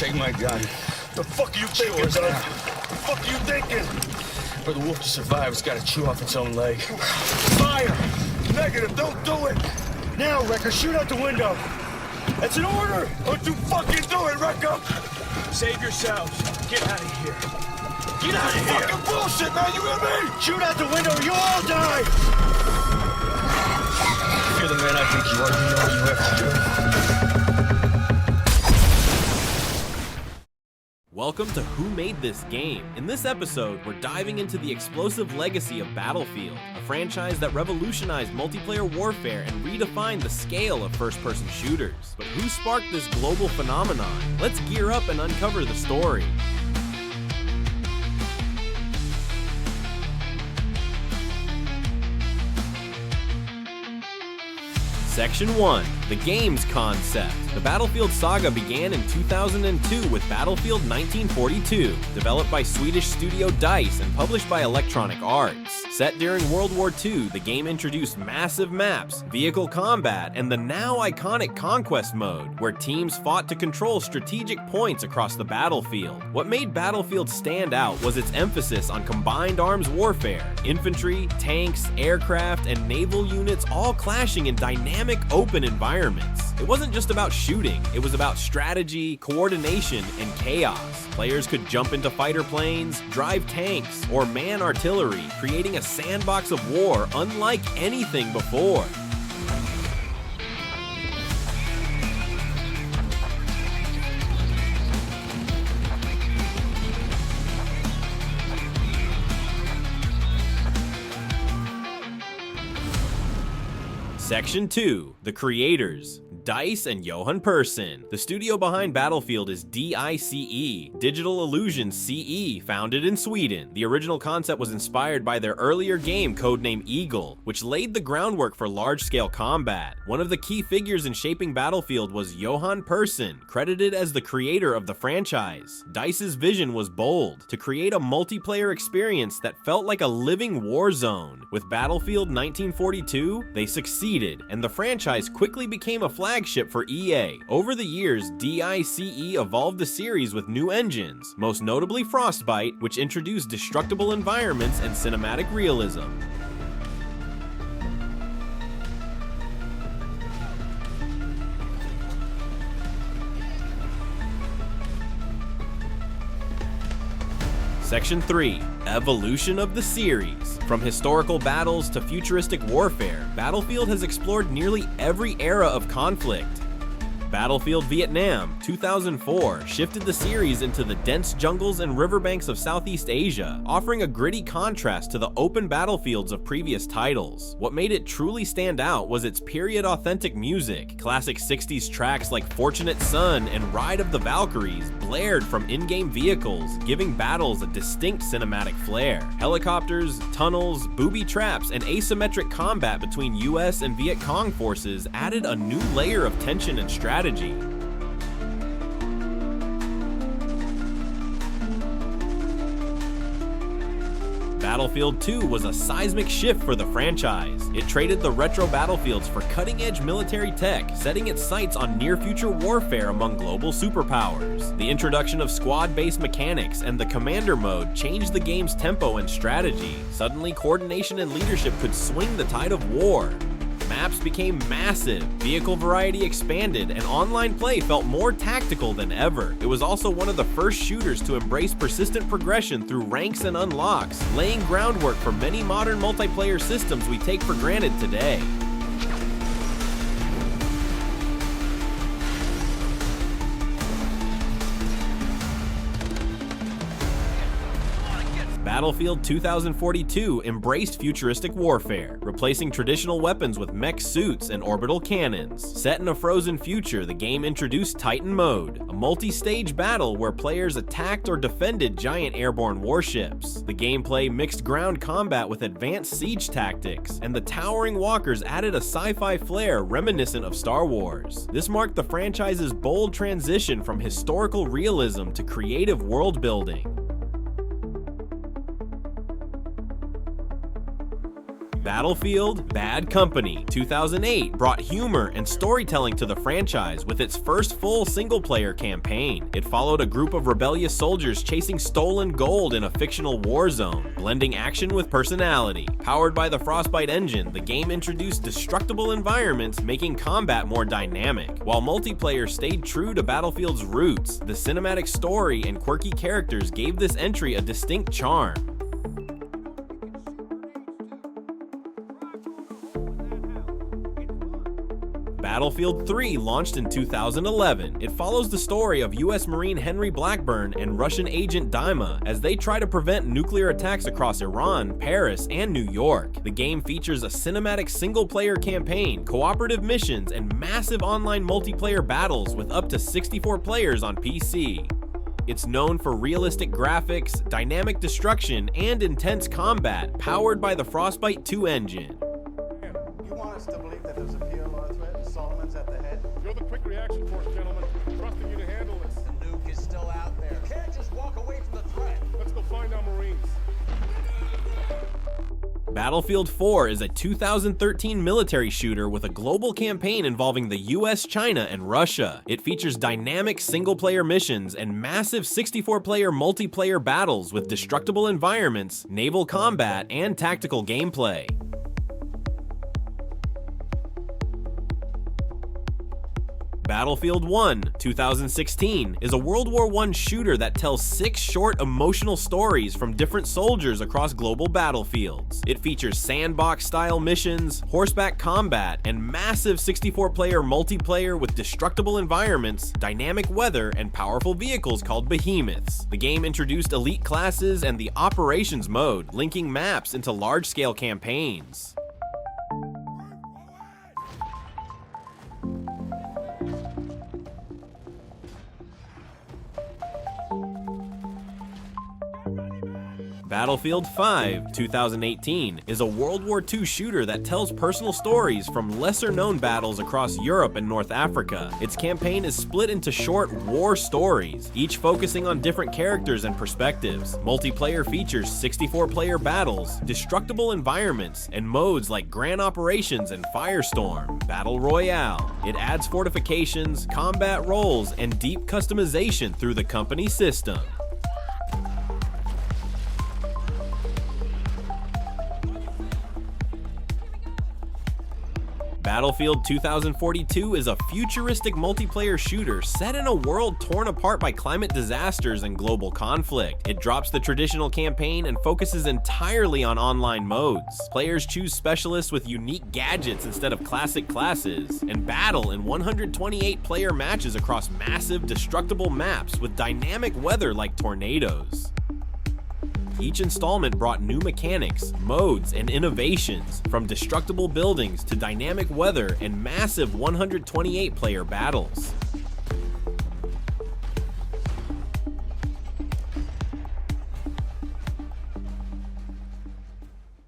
Take my gun. The fuck are you thinking, son? The fuck are you thinking? For the wolf to survive, it's gotta chew off its own leg. Fire! Negative, don't do it! Now, Wrecker, shoot out the window! That's an order! Don't you fucking do it, Wrecker! Save yourselves. Get out of here. Get out of here! Fucking bullshit, man, you hear me? Shoot out the window or you all die! If you're the man I think you are, you know what you have to do. Welcome to Who Made This Game? In this episode, we're diving into the explosive legacy of Battlefield, a franchise that revolutionized multiplayer warfare and redefined the scale of first-person shooters. But who sparked this global phenomenon? Let's gear up and uncover the story. Section 1. The game's concept. The Battlefield saga began in 2002 with Battlefield 1942, developed by Swedish studio DICE and published by Electronic Arts. Set during World War II, the game introduced massive maps, vehicle combat, and the now iconic Conquest mode, where teams fought to control strategic points across the battlefield. What made Battlefield stand out was its emphasis on combined arms warfare, infantry, tanks, aircraft, and naval units all clashing in dynamic open environments. It wasn't just about shooting, it was about strategy, coordination, and chaos. Players could jump into fighter planes, drive tanks, or man artillery, creating a sandbox of war unlike anything before. Section 2. The creators. DICE and Johan Persson. The studio behind Battlefield is DICE, Digital Illusion CE, founded in Sweden. The original concept was inspired by their earlier game codenamed Eagle, which laid the groundwork for large-scale combat. One of the key figures in shaping Battlefield was Johan Persson, credited as the creator of the franchise. DICE's vision was bold, to create a multiplayer experience that felt like a living war zone. With Battlefield 1942, they succeeded, and the franchise quickly became a flagship for EA. Over the years, DICE evolved the series with new engines, most notably Frostbite, which introduced destructible environments and cinematic realism. Section 3. Evolution of the series. From historical battles to futuristic warfare, Battlefield has explored nearly every era of conflict. Battlefield Vietnam 2004 shifted the series into the dense jungles and riverbanks of Southeast Asia, offering a gritty contrast to the open battlefields of previous titles. What made it truly stand out was its period-authentic music. Classic 60s tracks like Fortunate Son and Ride of the Valkyries blared from in-game vehicles, giving battles a distinct cinematic flair. Helicopters, tunnels, booby traps, and asymmetric combat between US and Viet Cong forces added a new layer of tension and strategy. Battlefield 2 was a seismic shift for the franchise. It traded the retro battlefields for cutting-edge military tech, setting its sights on near-future warfare among global superpowers. The introduction of squad-based mechanics and the commander mode changed the game's tempo and strategy. Suddenly, coordination and leadership could swing the tide of war. Maps became massive, vehicle variety expanded, and online play felt more tactical than ever. It was also one of the first shooters to embrace persistent progression through ranks and unlocks, laying groundwork for many modern multiplayer systems we take for granted today. Battlefield 2042 embraced futuristic warfare, replacing traditional weapons with mech suits and orbital cannons. Set in a frozen future, the game introduced Titan Mode, a multi-stage battle where players attacked or defended giant airborne warships. The gameplay mixed ground combat with advanced siege tactics, and the towering walkers added a sci-fi flair reminiscent of Star Wars. This marked the franchise's bold transition from historical realism to creative world building. Battlefield: Bad Company 2008 brought humor and storytelling to the franchise with its first full single-player campaign. It followed a group of rebellious soldiers chasing stolen gold in a fictional war zone, blending action with personality. Powered by the Frostbite engine, the game introduced destructible environments, making combat more dynamic. While multiplayer stayed true to Battlefield's roots, the cinematic story and quirky characters gave this entry a distinct charm. Battlefield 3 launched in 2011. It follows the story of US Marine Henry Blackburn and Russian agent Dima as they try to prevent nuclear attacks across Iran, Paris, and New York. The game features a cinematic single-player campaign, cooperative missions, and massive online multiplayer battles with up to 64 players on PC. It's known for realistic graphics, dynamic destruction, and intense combat, powered by the Frostbite 2 engine. You want us to believe that there's a PLR threat and Solomon's at the head? You're the quick reaction force, gentlemen. Trusting you to handle this. The nuke is still out there. You can't just walk away from the threat. Let's go find our Marines. Battlefield 4 is a 2013 military shooter with a global campaign involving the US, China, and Russia. It features dynamic single-player missions and massive 64-player multiplayer battles with destructible environments, naval combat, and tactical gameplay. Battlefield 1 2016 is a World War I shooter that tells 6 short emotional stories from different soldiers across global battlefields. It features sandbox-style missions, horseback combat, and massive 64-player multiplayer with destructible environments, dynamic weather, and powerful vehicles called behemoths. The game introduced elite classes and the operations mode, linking maps into large-scale campaigns. Battlefield 5 2018 is a World War II shooter that tells personal stories from lesser-known battles across Europe and North Africa. Its campaign is split into short war stories, each focusing on different characters and perspectives. Multiplayer features 64-player battles, destructible environments, and modes like Grand Operations and Firestorm. Battle Royale. It adds fortifications, combat roles, and deep customization through the company system. Battlefield 2042 is a futuristic multiplayer shooter set in a world torn apart by climate disasters and global conflict. It drops the traditional campaign and focuses entirely on online modes. Players choose specialists with unique gadgets instead of classic classes, and battle in 128-player matches across massive, destructible maps with dynamic weather like tornadoes. Each installment brought new mechanics, modes, and innovations, from destructible buildings to dynamic weather and massive 128-player battles.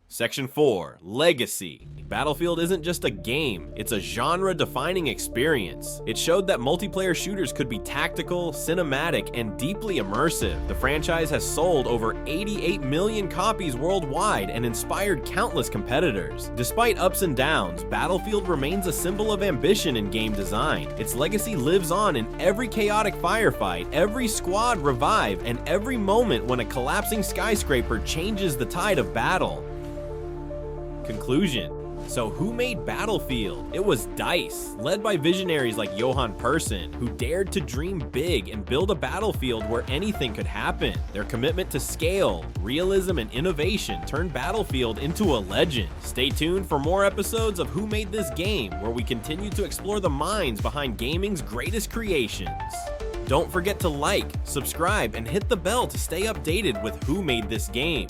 Section 4, Legacy. Battlefield isn't just a game, it's a genre-defining experience. It showed that multiplayer shooters could be tactical, cinematic, and deeply immersive. The franchise has sold over 88 million copies worldwide and inspired countless competitors. Despite ups and downs, Battlefield remains a symbol of ambition in game design. Its legacy lives on in every chaotic firefight, every squad revive, and every moment when a collapsing skyscraper changes the tide of battle. Conclusion. So who made Battlefield? It was DICE, led by visionaries like Johan Persson, who dared to dream big and build a battlefield where anything could happen. Their commitment to scale, realism, and innovation turned Battlefield into a legend. Stay tuned for more episodes of Who Made This Game, where we continue to explore the minds behind gaming's greatest creations. Don't forget to like, subscribe, and hit the bell to stay updated with Who Made This Game.